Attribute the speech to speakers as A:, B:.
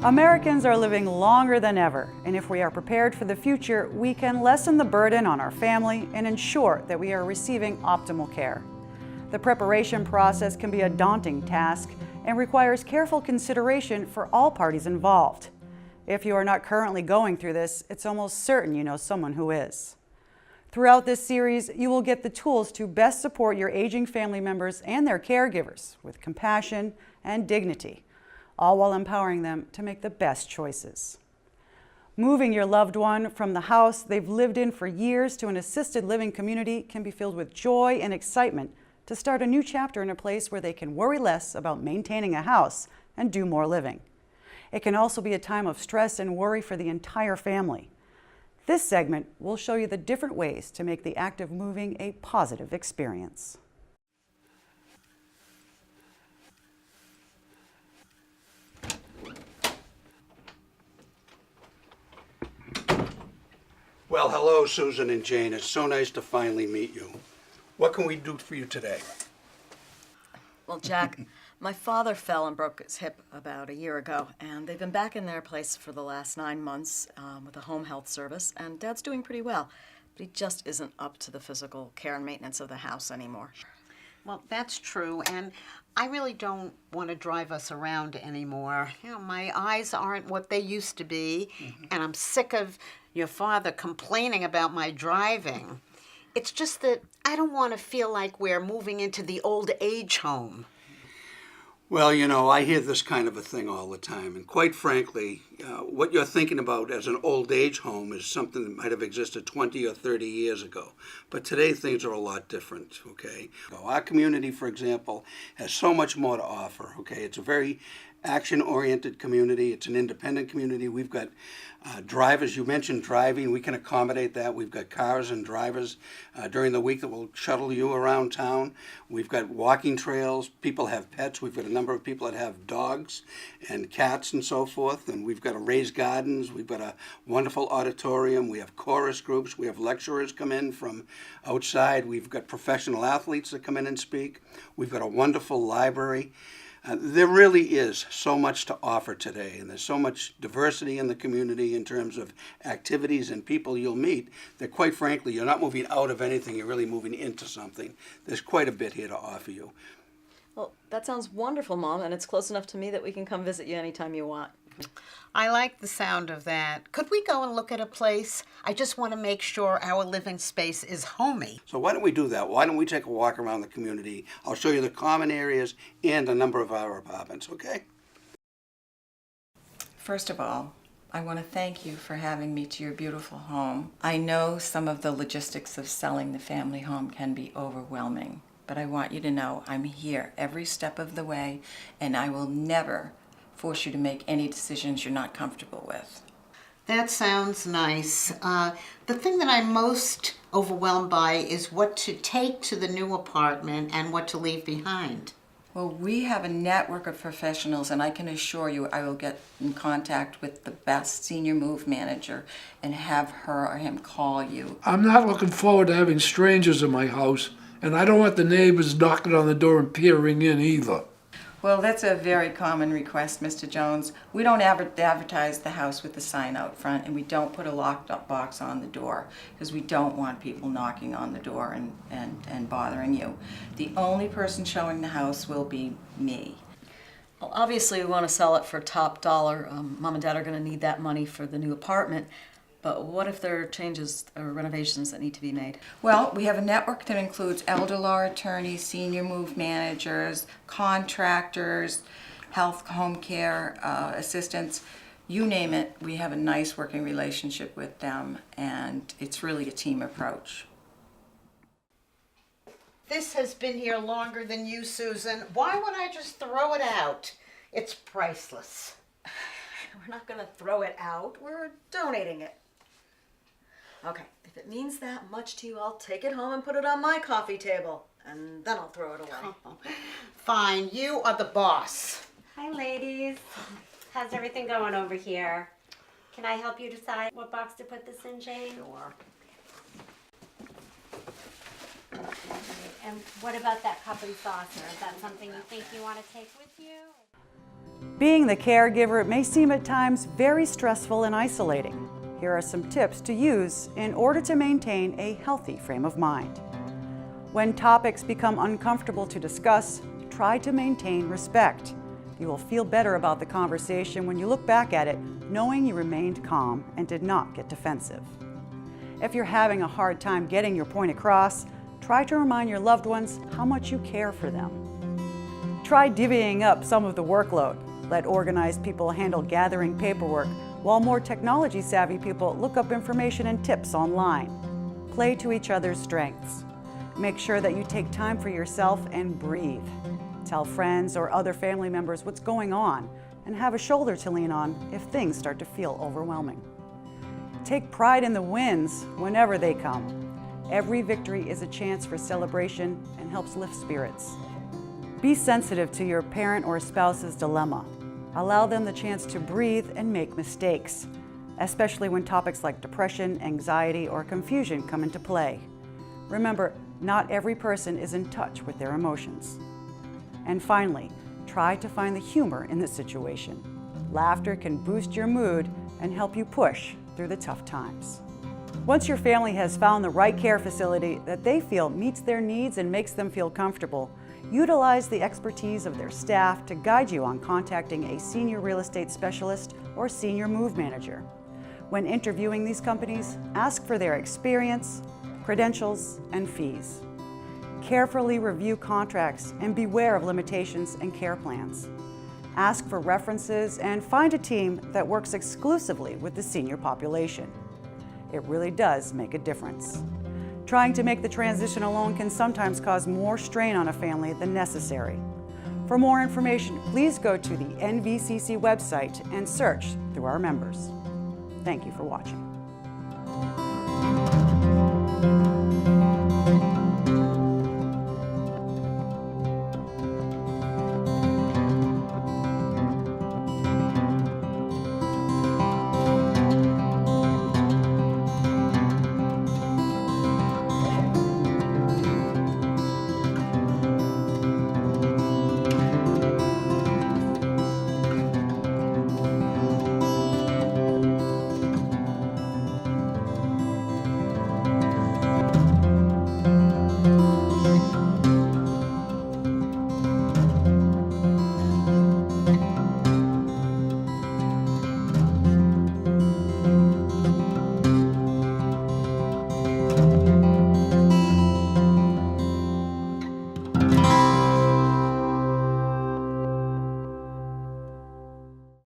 A: Americans are living longer than ever, and if we are prepared for the future, we can lessen the burden on our family and ensure that we are receiving optimal care. The preparation process can be a daunting task and requires careful consideration for all parties involved. If you are not currently going through this, it's almost certain you know someone who is. Throughout this series, you will get the tools to best support your aging family members and their caregivers with compassion and dignity, all while empowering them to make the best choices. Moving your loved one from the house they've lived in for years to an assisted living community can be filled with joy and excitement to start a new chapter in a place where they can worry less about maintaining a house and do more living. It can also be a time of stress and worry for the entire family. This segment will show you the different ways to make the act of moving a positive experience.
B: Well, hello, Susan and Jane. It's so nice to finally meet you. What can we do for you today?
C: Well, Jack, my father fell and broke his hip about a year ago, and they've been back in their place for the last 9 months with a home health service, and Dad's doing pretty well, but he just isn't up to the physical care and maintenance of the house anymore.
D: Well, that's true, and I really don't want to drive us around anymore. You know, my eyes aren't what they used to be, and I'm sick of your father complaining about my driving. It's just that I don't want to feel like we're moving into the old age home.
B: Well, you know, I hear this kind of a thing all the time, and quite frankly, what you're thinking about as an old age home is something that might have existed 20 or 30 years ago. But today things are a lot different, okay? Our community, for example, has so much more to offer, okay? It's a very action-oriented community. It's an independent community. We've got drivers. You mentioned driving. We can accommodate that. We've got cars and drivers during the week that will shuttle you around town. We've got walking trails. People have pets. We've got a number of people that have dogs and cats and so forth. And we've got a raised gardens. We've got a wonderful auditorium. We have chorus groups. We have lecturers come in from outside. We've got professional athletes that come in and speak. We've got a wonderful library. There really is so much to offer today, and there's so much diversity in the community in terms of activities and people you'll meet that, quite frankly, you're not moving out of anything, you're really moving into something. There's quite a bit here to offer you.
C: Well, that sounds wonderful, Mom, and it's close enough to me that we can come visit you anytime you want.
D: I like the sound of that. Could we go and look at a place? I just want to make sure our living space is homey.
B: So why don't we do that? Why don't we take a walk around the community? I'll show you the common areas and a number of our apartments, okay?
E: First of all, I want to thank you for having me to your beautiful home. I know some of the logistics of selling the family home can be overwhelming, but I want you to know I'm here every step of the way, and I will never force you to make any decisions you're not comfortable with.
D: That sounds nice. The thing that I'm most overwhelmed by is what to take to the new apartment and what to leave behind.
E: Well, we have a network of professionals, and I can assure you I will get in contact with the best senior move manager and have her or him call you.
F: I'm not looking forward to having strangers in my house, and I don't want the neighbors knocking on the door and peering in either.
E: Well, that's a very common request, Mr. Jones. We don't advertise the house with the sign out front, and we don't put a locked up box on the door because we don't want people knocking on the door and bothering you. The only person showing the house will be me.
C: Well, obviously we want to sell it for top dollar. Mom and Dad are going to need that money for the new apartment. But what if there are changes or renovations that need to be made?
E: Well, we have a network that includes elder law attorneys, senior move managers, contractors, health, home care assistants. You name it, we have a nice working relationship with them, and it's really a team approach.
D: This has been here longer than you, Susan. Why would I just throw it out? It's priceless.
C: We're not going to throw it out. We're donating it. Okay, if it means that much to you, I'll take it home and put it on my coffee table, and then I'll throw it away.
D: Fine, you are the boss.
G: Hi, ladies. How's everything going over here? Can I help you decide what box to put this in, Jane?
D: Sure.
G: And what about that cup and saucer? Is that something you think you want to take with you?
A: Being the caregiver may seem at times very stressful and isolating. Here are some tips to use in order to maintain a healthy frame of mind. When topics become uncomfortable to discuss, try to maintain respect. You will feel better about the conversation when you look back at it, knowing you remained calm and did not get defensive. If you're having a hard time getting your point across, try to remind your loved ones how much you care for them. Try divvying up some of the workload. Let organized people handle gathering paperwork, while more technology-savvy people look up information and tips online. Play to each other's strengths. Make sure that you take time for yourself and breathe. Tell friends or other family members what's going on and have a shoulder to lean on if things start to feel overwhelming. Take pride in the wins whenever they come. Every victory is a chance for celebration and helps lift spirits. Be sensitive to your parent or spouse's dilemma. Allow them the chance to breathe and make mistakes, especially when topics like depression, anxiety, or confusion come into play. Remember, not every person is in touch with their emotions. And finally, try to find the humor in the situation. Laughter can boost your mood and help you push through the tough times. Once your family has found the right care facility that they feel meets their needs and makes them feel comfortable, utilize the expertise of their staff to guide you on contacting a senior real estate specialist or senior move manager. When interviewing these companies, ask for their experience, credentials, and fees. Carefully review contracts and beware of limitations and care plans. Ask for references and find a team that works exclusively with the senior population. It really does make a difference. Trying to make the transition alone can sometimes cause more strain on a family than necessary. For more information, please go to the NVCC website and search through our members. Thank you for watching.